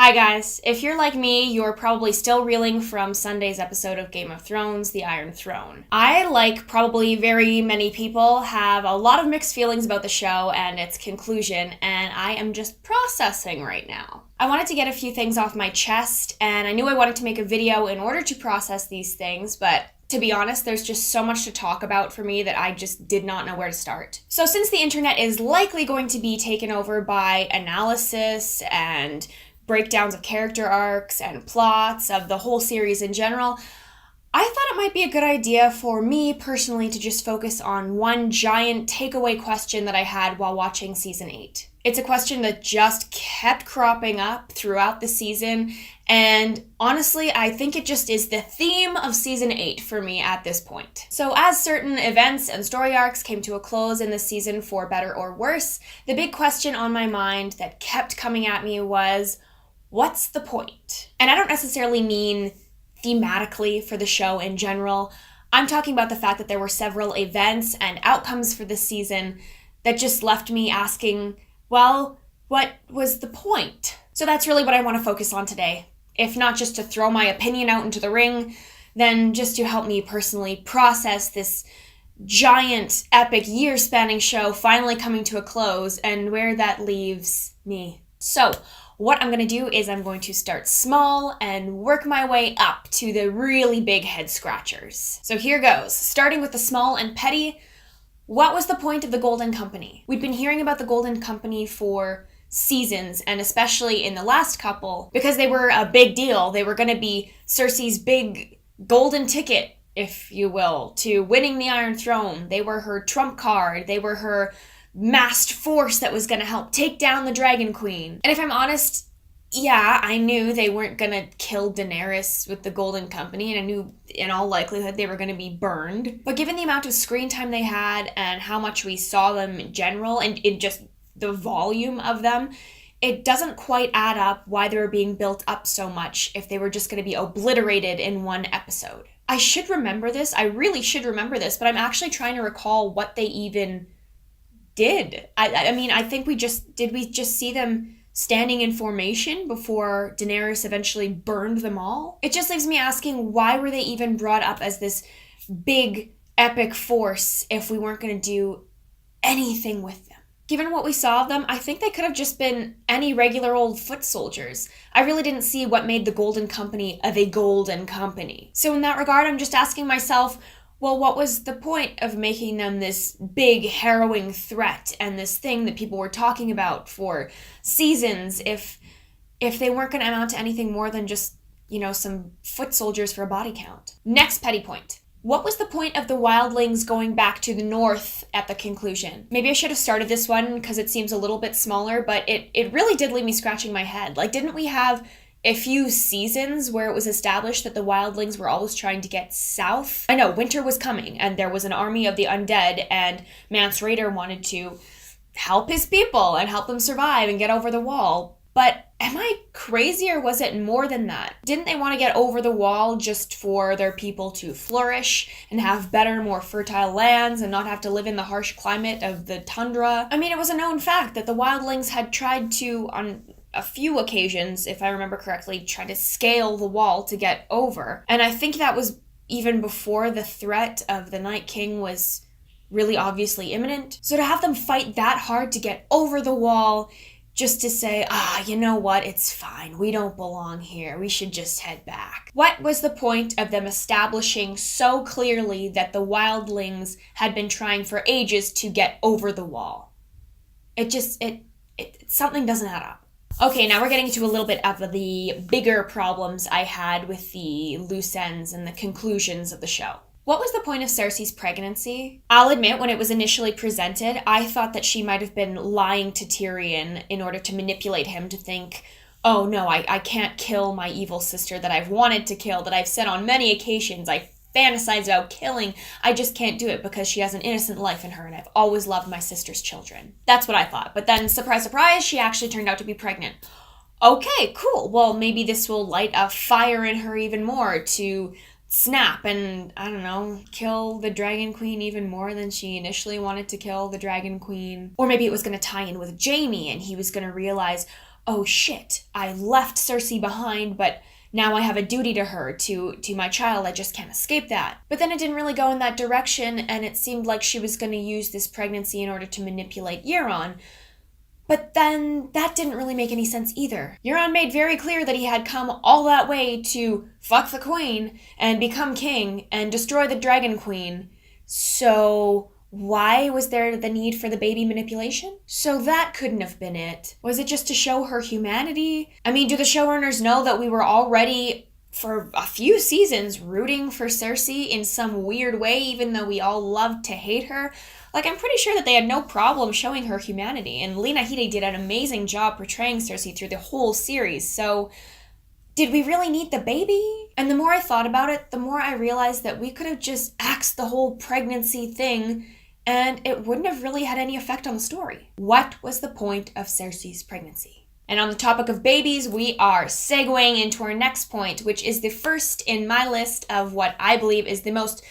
Hi guys, if you're like me, you're probably still reeling from Sunday's episode of Game of Thrones, The Iron Throne. I, like probably very many people, have a lot of mixed feelings about the show and its conclusion, and I am just processing right now. I wanted to get a few things off my chest, and I knew I wanted to make a video in order to process these things, but to be honest, there's just so much to talk about for me that I just did not know where to start. So since the internet is likely going to be taken over by analysis and breakdowns of character arcs and plots of the whole series in general, I thought it might be a good idea for me personally to just focus on one giant takeaway question that I had while watching season 8. It's a question that just kept cropping up throughout the season, and honestly, I think it just is the theme of season 8 for me at this point. So as certain events and story arcs came to a close in this season for better or worse, the big question on my mind that kept coming at me was, what's the point? And I don't necessarily mean thematically for the show in general. I'm talking about the fact that there were several events and outcomes for this season that just left me asking, well, what was the point? So that's really what I want to focus on today. If not just to throw my opinion out into the ring, then just to help me personally process this giant, epic, year-spanning show finally coming to a close and where that leaves me. So, what I'm going to do is I'm going to start small and work my way up to the really big head scratchers. So here goes. Starting with the small and petty, what was the point of the Golden Company? We'd been hearing about the Golden Company for seasons, and especially in the last couple, because they were a big deal. They were going to be Cersei's big golden ticket, if you will, to winning the Iron Throne. They were her trump card. They were her massed force that was going to help take down the Dragon Queen. And if I'm honest, yeah, I knew they weren't going to kill Daenerys with the Golden Company, and I knew in all likelihood they were going to be burned. But given the amount of screen time they had and how much we saw them in general and in just the volume of them, it doesn't quite add up why they were being built up so much if they were just going to be obliterated in one episode. I should remember this. I really should remember this, but I'm actually trying to recall what they even did. I mean, I think we just see them standing in formation before Daenerys eventually burned them all? It just leaves me asking, why were they even brought up as this big, epic force if we weren't going to do anything with them? Given what we saw of them, I think they could have just been any regular old foot soldiers. I really didn't see what made the Golden Company the Golden Company. So in that regard, I'm just asking myself, well, what was the point of making them this big, harrowing threat and this thing that people were talking about for seasons if they weren't going to amount to anything more than just, some foot soldiers for a body count? Next petty point. What was the point of the wildlings going back to the north at the conclusion? Maybe I should have started this one because it seems a little bit smaller, but it really did leave me scratching my head. Like, didn't we have a few seasons where it was established that the wildlings were always trying to get south? I know, winter was coming, and there was an army of the undead, and Mance Rayder wanted to help his people and help them survive and get over the wall. But am I crazy, or was it more than that? Didn't they want to get over the wall just for their people to flourish and have better, more fertile lands and not have to live in the harsh climate of the tundra? I mean, it was a known fact that the wildlings had tried to, on a few occasions, if I remember correctly, try to scale the wall to get over. And I think that was even before the threat of the Night King was really obviously imminent. So to have them fight that hard to get over the wall just to say, you know what, it's fine, we don't belong here, we should just head back. What was the point of them establishing so clearly that the wildlings had been trying for ages to get over the wall? Something doesn't add up. Okay, now we're getting into a little bit of the bigger problems I had with the loose ends and the conclusions of the show. What was the point of Cersei's pregnancy? I'll admit, when it was initially presented, I thought that she might have been lying to Tyrion in order to manipulate him to think, oh no, I can't kill my evil sister that I've wanted to kill, that I've said on many occasions I fantasize about killing. I just can't do it because she has an innocent life in her and I've always loved my sister's children. That's what I thought. But then, surprise, surprise, she actually turned out to be pregnant. Okay, cool. Well, maybe this will light a fire in her even more to snap and, I don't know, kill the Dragon Queen even more than she initially wanted to kill the Dragon Queen. Or maybe it was going to tie in with Jaime and he was going to realize, oh shit, I left Cersei behind, but now I have a duty to her, to my child, I just can't escape that. But then it didn't really go in that direction, and it seemed like she was going to use this pregnancy in order to manipulate Euron. But then that didn't really make any sense either. Euron made very clear that he had come all that way to fuck the queen and become king and destroy the Dragon Queen. So why was there the need for the baby manipulation? So that couldn't have been it. Was it just to show her humanity? I mean, do the showrunners know that we were already, for a few seasons, rooting for Cersei in some weird way, even though we all loved to hate her? Like, I'm pretty sure that they had no problem showing her humanity, and Lena Headey did an amazing job portraying Cersei through the whole series, so did we really need the baby? And the more I thought about it, the more I realized that we could have just axed the whole pregnancy thing, and it wouldn't have really had any effect on the story. What was the point of Cersei's pregnancy? And on the topic of babies, we are segueing into our next point, which is the first in my list of what I believe is the most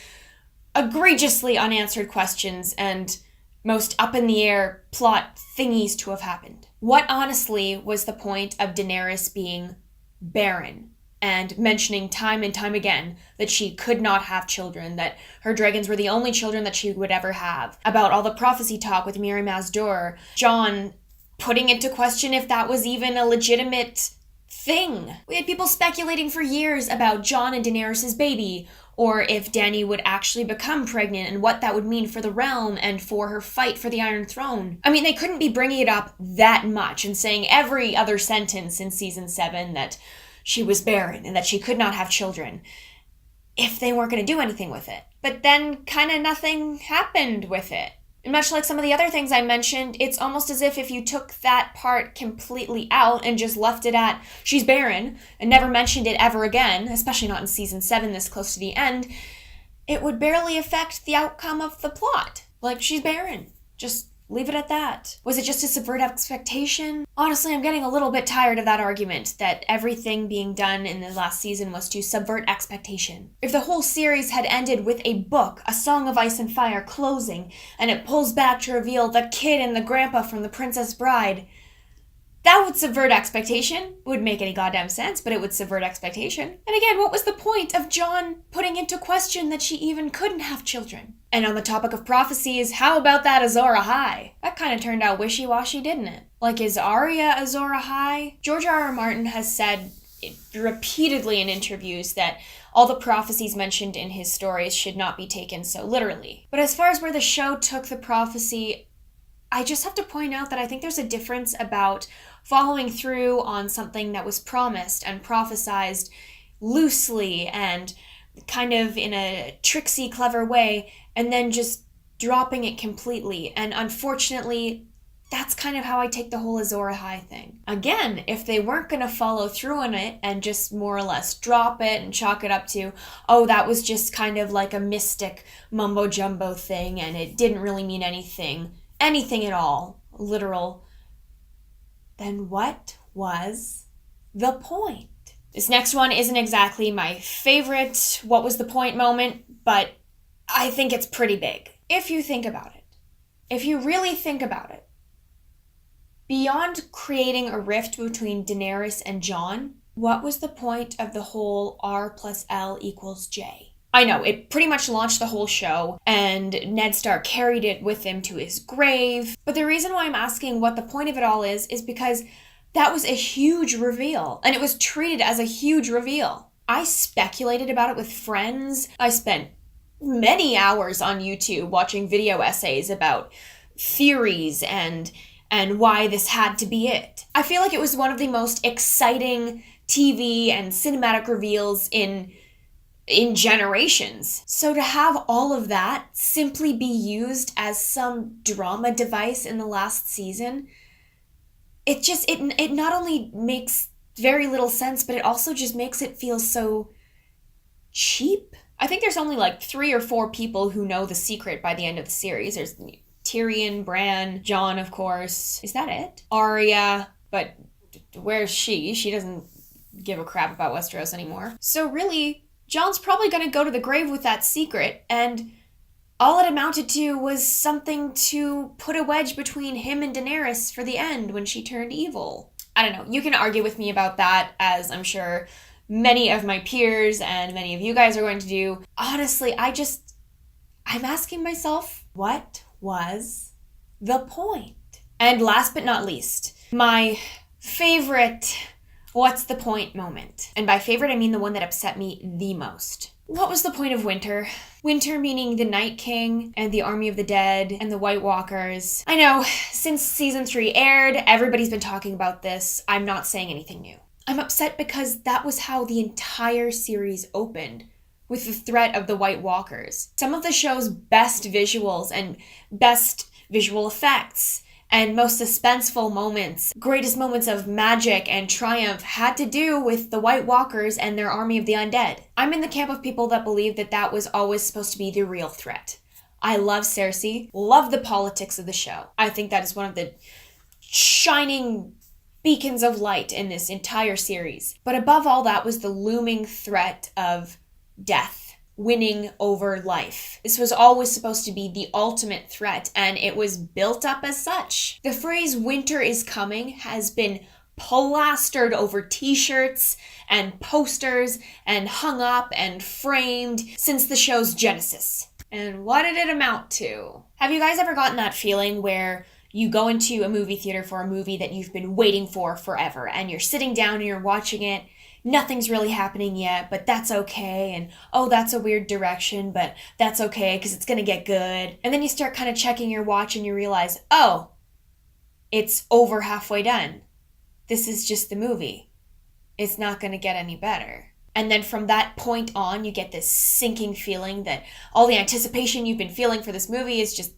egregiously unanswered questions and most up-in-the-air plot thingies to have happened. What honestly was the point of Daenerys being barren and mentioning time and time again that she could not have children, that her dragons were the only children that she would ever have, about all the prophecy talk with Mirri Maz Duur, Jon putting into question if that was even a legitimate thing. We had people speculating for years about Jon and Daenerys' baby, or if Dany would actually become pregnant and what that would mean for the realm and for her fight for the Iron Throne. I mean, they couldn't be bringing it up that much and saying every other sentence in season 7 that she was barren and that she could not have children if they weren't going to do anything with it. But then kind of nothing happened with it. And much like some of the other things I mentioned, it's almost as if you took that part completely out and just left it at, she's barren, and never mentioned it ever again, especially not in season 7 this close to the end, it would barely affect the outcome of the plot. Like, she's barren. Just leave it at that. Was it just to subvert expectation? Honestly, I'm getting a little bit tired of that argument, that everything being done in the last season was to subvert expectation. If the whole series had ended with a book, A Song of Ice and Fire, closing, and it pulls back to reveal the kid and the grandpa from The Princess Bride, that would subvert expectation. It wouldn't make any goddamn sense, but it would subvert expectation. And again, what was the point of Jon putting into question that she even couldn't have children? And on the topic of prophecies, how about that Azor Ahai? That kind of turned out wishy-washy, didn't it? Like, is Arya Azor Ahai? George R.R. Martin has said repeatedly in interviews that all the prophecies mentioned in his stories should not be taken so literally. But as far as where the show took the prophecy, I just have to point out that I think there's a difference about following through on something that was promised and prophesized loosely and kind of in a tricksy, clever way, and then just dropping it completely. And unfortunately, that's kind of how I take the whole Azor Ahai thing. Again, if they weren't going to follow through on it and just more or less drop it and chalk it up to, oh, that was just kind of like a mystic mumbo-jumbo thing and it didn't really mean anything at all, literal, then what was the point? This next one isn't exactly my favorite what was the point moment, but I think it's pretty big. If you think about it, if you really think about it, beyond creating a rift between Daenerys and Jon, what was the point of the whole R plus L equals J? I know, it pretty much launched the whole show, and Ned Stark carried it with him to his grave. But the reason why I'm asking what the point of it all is because that was a huge reveal, and it was treated as a huge reveal. I speculated about it with friends. I spent many hours on YouTube watching video essays about theories and why this had to be it. I feel like it was one of the most exciting TV and cinematic reveals in generations. So to have all of that simply be used as some drama device in the last season, it not only makes very little sense, but it also just makes it feel so cheap. I think there's only like 3 or 4 people who know the secret by the end of the series. There's Tyrion, Bran, Jon, of course. Is that it? Arya, but where's she? She doesn't give a crap about Westeros anymore. So really, Jon's probably going to go to the grave with that secret, and all it amounted to was something to put a wedge between him and Daenerys for the end when she turned evil. I don't know, you can argue with me about that, as I'm sure many of my peers and many of you guys are going to do. Honestly, I'm asking myself, what was the point? And last but not least, my favorite what's the point moment. And by favorite, I mean the one that upset me the most. What was the point of winter? Winter meaning the Night King and the Army of the Dead and the White Walkers. I know, since season 3 aired, everybody's been talking about this. I'm not saying anything new. I'm upset because that was how the entire series opened, with the threat of the White Walkers. Some of the show's best visuals and best visual effects and most suspenseful moments, greatest moments of magic and triumph had to do with the White Walkers and their army of the undead. I'm in the camp of people that believe that that was always supposed to be the real threat. I love Cersei, love the politics of the show. I think that is one of the shining beacons of light in this entire series. But above all that was the looming threat of death winning over life. This was always supposed to be the ultimate threat, and it was built up as such. The phrase "winter is coming" has been plastered over t-shirts and posters and hung up and framed since the show's genesis. And what did it amount to? Have you guys ever gotten that feeling where you go into a movie theater for a movie that you've been waiting for forever, and you're sitting down and you're watching it, nothing's really happening yet, but that's okay, and oh, that's a weird direction, but that's okay because it's gonna get good. And then you start kind of checking your watch and you realize, oh, it's over halfway done. This is just the movie. It's not gonna get any better. And then from that point on, you get this sinking feeling that all the anticipation you've been feeling for this movie is just...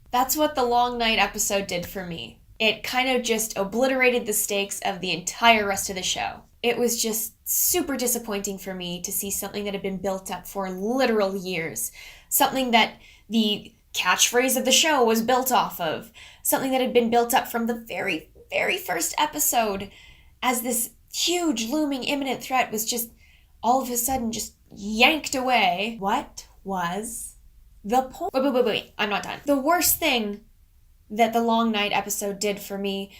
That's what the Long Night episode did for me. It kind of just obliterated the stakes of the entire rest of the show. It was just super disappointing for me to see something that had been built up for literal years. Something that the catchphrase of the show was built off of. Something that had been built up from the very, very first episode as this huge, looming, imminent threat was just all of a sudden just yanked away. What was the point? Wait, I'm not done. The worst thing that the Long Night episode did for me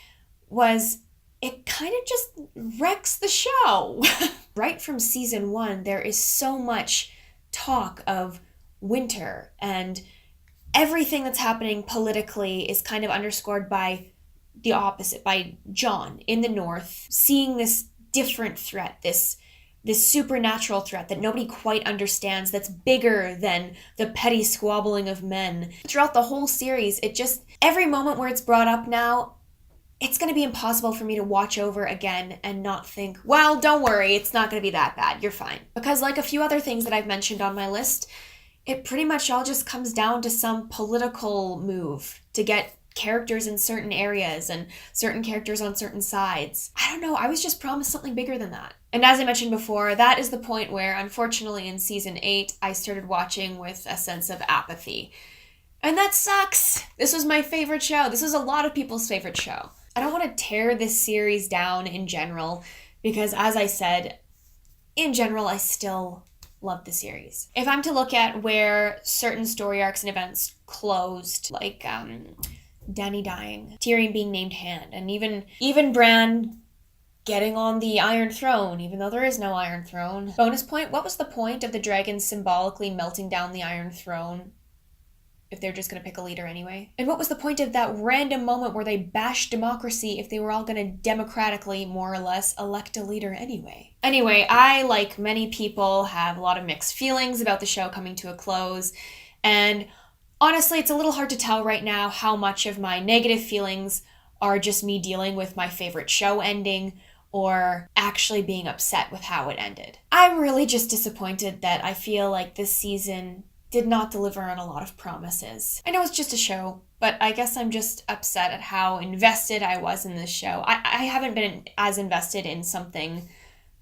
was it kind of just wrecks the show. Right from season 1, there is so much talk of winter, and everything that's happening politically is kind of underscored by the opposite, by Jon in the north, seeing this different threat, this supernatural threat that nobody quite understands, that's bigger than the petty squabbling of men. Throughout the whole series, every moment where it's brought up now, it's going to be impossible for me to watch over again and not think, well, don't worry, it's not going to be that bad, you're fine. Because like a few other things that I've mentioned on my list, it pretty much all just comes down to some political move to get characters in certain areas and certain characters on certain sides. I don't know, I was just promised something bigger than that. And as I mentioned before, that is the point where, unfortunately, in season 8, I started watching with a sense of apathy. And that sucks! This was my favorite show. This was a lot of people's favorite show. I don't want to tear this series down in general, because as I said, in general, I still love the series. If I'm to look at where certain story arcs and events closed, like Dany dying, Tyrion being named Hand, and even Bran getting on the Iron Throne, even though there is no Iron Throne. Bonus point, what was the point of the dragons symbolically melting down the Iron Throne if they're just going to pick a leader anyway? And what was the point of that random moment where they bashed democracy if they were all going to democratically, more or less, elect a leader anyway? Anyway, I, like many people, have a lot of mixed feelings about the show coming to a close, and honestly, it's a little hard to tell right now how much of my negative feelings are just me dealing with my favorite show ending or actually being upset with how it ended. I'm really just disappointed that I feel like this season did not deliver on a lot of promises. I know it's just a show, but I guess I'm just upset at how invested I was in this show. I haven't been as invested in something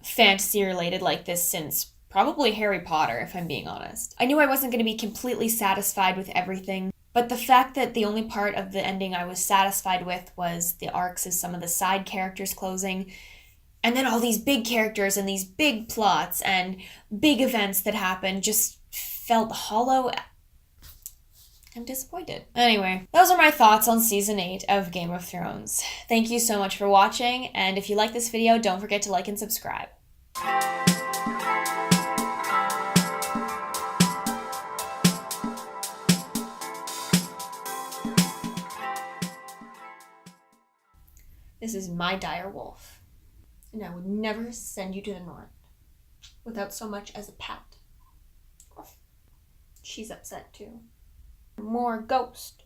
fantasy related like this since probably Harry Potter, if I'm being honest. I knew I wasn't going to be completely satisfied with everything, but the fact that the only part of the ending I was satisfied with was the arcs of some of the side characters closing, and then all these big characters and these big plots and big events that happened just felt hollow. I'm disappointed. Anyway, those are my thoughts on Season 8 of Game of Thrones. Thank you so much for watching, and if you like this video, don't forget to like and subscribe. This is my dire wolf, and I would never send you to the north without so much as a pat. She's upset too. More ghost.